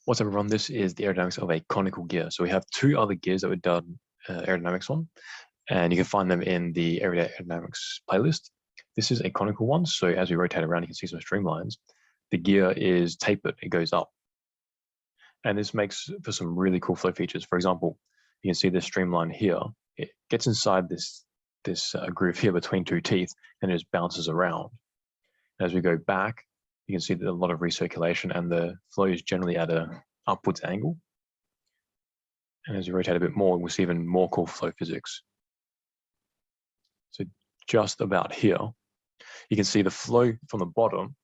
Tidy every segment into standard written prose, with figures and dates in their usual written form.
What's up, everyone? This is the aerodynamics of a conical gear. So we have two other gears that we've done aerodynamics on, and you can find them in the everyday aerodynamics playlist. This is a conical one, so as we rotate around, you can see some streamlines. The gear is tapered, it goes up. And this makes for some really cool flow features. For example, you can see this streamline here. It gets inside this groove here between two teeth, and it just bounces around. And as we go back, you can see that a lot of recirculation, and the flow is generally at an upwards angle. And as we rotate a bit more, we'll see even more cool flow physics. So just about here, you can see the flow from the bottom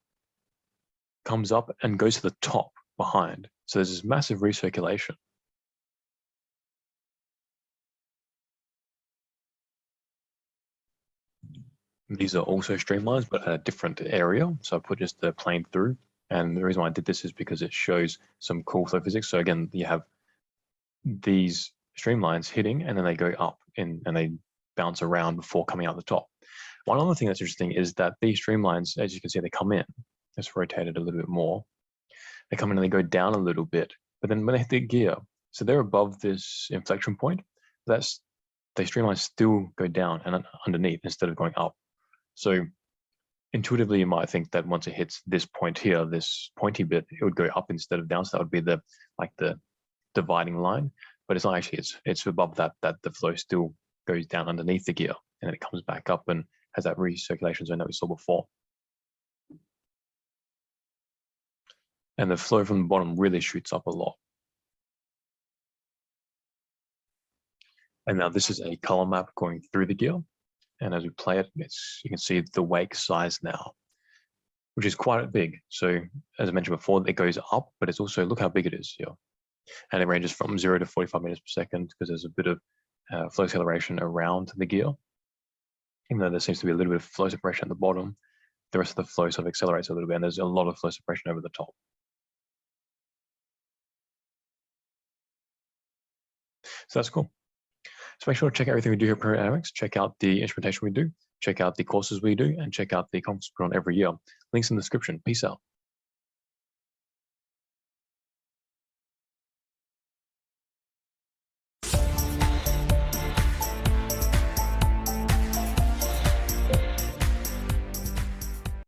comes up and goes to the top behind. So there's this massive recirculation. These are also streamlines, but at a different area. So I put just the plane through. And the reason why I did this is because it shows some cool flow physics. So again, you have these streamlines hitting, and then they go up and they bounce around before coming out the top. One other thing that's interesting is that these streamlines, as you can see, they come in. Let's rotate it a little bit more. They come in and they go down a little bit, but then when they hit the gear, so they're above this inflection point, the streamlines still go down and underneath instead of going up. So intuitively, you might think that once it hits this point here, this pointy bit, it would go up instead of down. So that would be the dividing line, but it's not actually. It's above that the flow still goes down underneath the gear, and then it comes back up and has that recirculation zone that we saw before. And the flow from the bottom really shoots up a lot. And now this is a color map going through the gear. And as we play it, you can see the wake size now, which is quite big. So as I mentioned before, it goes up, but it's also, look how big it is here. And it ranges from 0 to 45 meters per second because there's a bit of flow acceleration around the gear. Even though there seems to be a little bit of flow suppression at the bottom, the rest of the flow sort of accelerates a little bit, and there's a lot of flow suppression over the top. So that's cool. So make sure to check out everything we do here at Aerodynamics. Check out the instrumentation we do, check out the courses we do, and check out the conference we put on every year. Links in the description. Peace out.